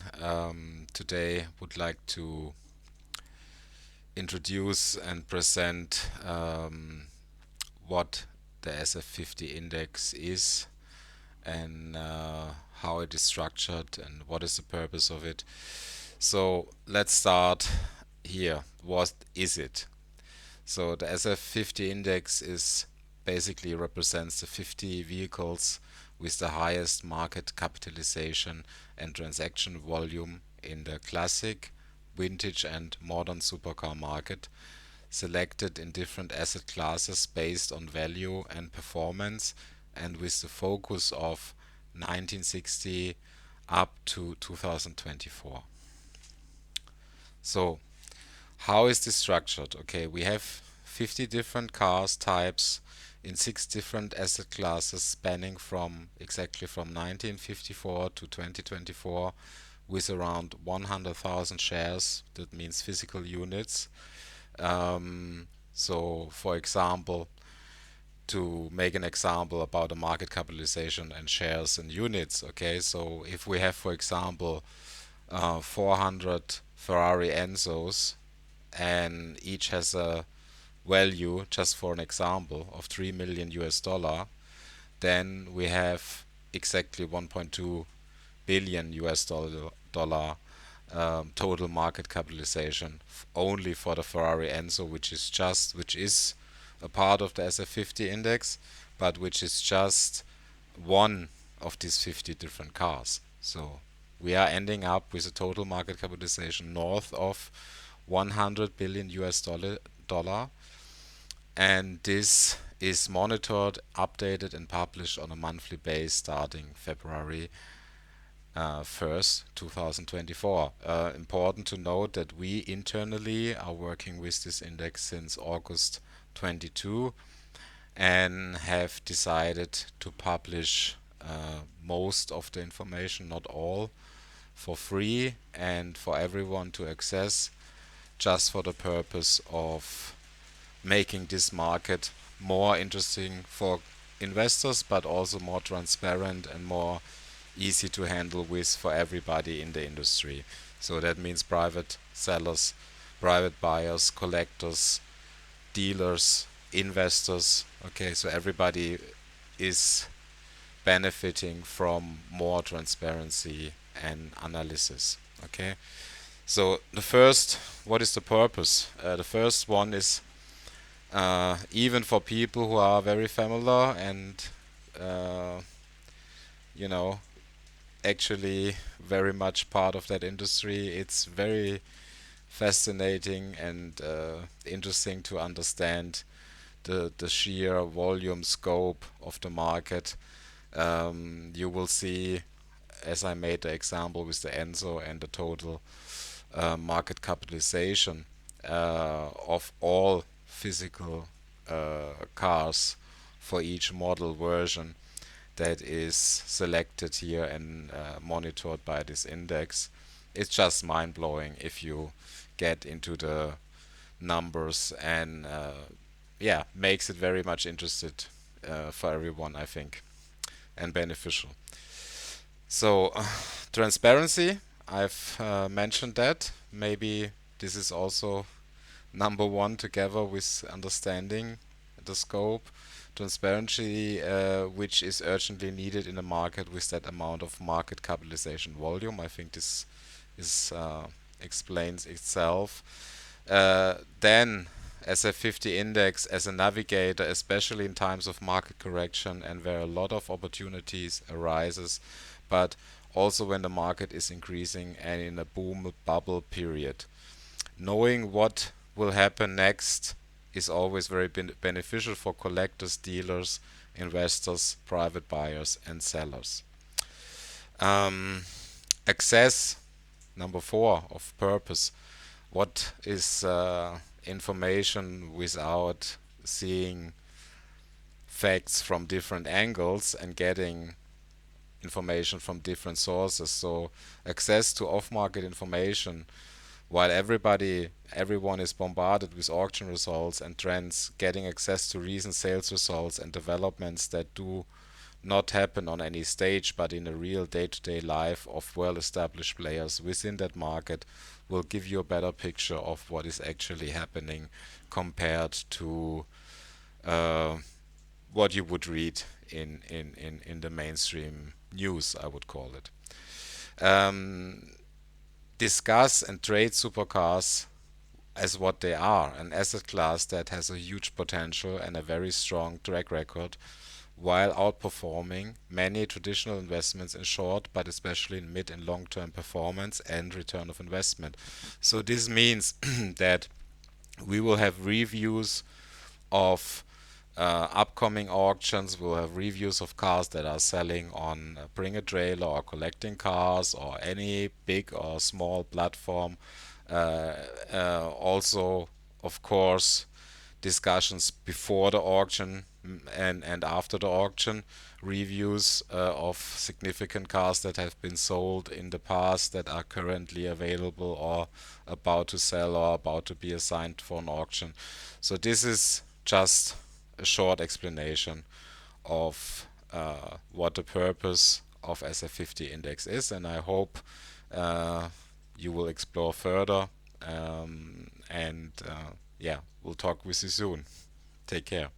again. Today would like to introduce and present what the SF50 Index is and how it is structured and what is the purpose of it. So let's start here. What is it? So the SF50 Index is basically represents the 50 vehicles with the highest market capitalization and transaction volume in the classic, vintage and modern supercar market, selected in different asset classes based on value and performance, and with the focus of 1960 up to 2024. So how is this structured? Okay, we have 50 different cars types in 6 different asset classes spanning from exactly from 1954 to 2024, with around 100,000 shares. That means physical units. So for example, to make an example about the market capitalization and shares and units, okay, so if we have, for example, 400 Ferrari Enzos, and each has a value, just for an example, of 3 million US dollar, then we have exactly 1.2 billion US dollar total market capitalization only for the Ferrari Enzo, which is a part of the SF50 index, but which is just one of these 50 different cars. So we are ending up with a total market capitalization north of 100 billion US dollar, and this is monitored, updated, and published on a monthly basis starting February 1st, 2024. Important to note that we internally are working with this index since August 22 and have decided to publish most of the information, not all, for free and for everyone to access, just for the purpose of making this market more interesting for investors, but also more transparent and more easy to handle with for everybody in the industry. So that means private sellers, private buyers, collectors, dealers, investors. Okay, so everybody is benefiting from more transparency and analysis. Okay, so what is the purpose? The first one is even for people who are very familiar and uh, you know actually very much part of that industry. It's very fascinating and interesting to understand the sheer volume scope of the market. You will see, as I made the example with the Enzo and the total market capitalization of all physical cars for each model version that is selected here and monitored by this index. It's just mind blowing if you get into the numbers, and yeah, makes it very much interested for everyone, I think, and beneficial. So, transparency, I've mentioned that. Maybe this is also number one together with understanding the scope. Transparency, which is urgently needed in a market with that amount of market capitalization volume. I think this is explains itself. Then SF50 Index as a navigator, especially in times of market correction and where a lot of opportunities arises, but also when the market is increasing and in a boom bubble period. Knowing what will happen next is always very beneficial for collectors, dealers, investors, private buyers, and sellers. Um, Access, number four, of purpose. What is information without seeing facts from different angles and getting information from different sources? So access to off-market information, while everyone is bombarded with auction results and trends, getting access to recent sales results and developments that do not happen on any stage, but in a real day-to-day life of well-established players within that market, will give you a better picture of what is actually happening compared to uh, what you would read in the mainstream news, I would call it. Um, Discuss and trade supercars as what they are, an asset class that has a huge potential and a very strong track record, while outperforming many traditional investments in short, but especially in mid and long term performance and return of investment. So, this means that we will have reviews of upcoming auctions. We'll have reviews of cars that are selling on Bring a Trailer or Collecting Cars or any big or small platform. Uh, Also, of course, discussions before the auction and after the auction, reviews of significant cars that have been sold in the past that are currently available or about to sell or about to be assigned for an auction. So this is just a short explanation of what the purpose of SF50 Index is, and I hope uh, you will explore further. And yeah, we'll talk with you soon. Take care.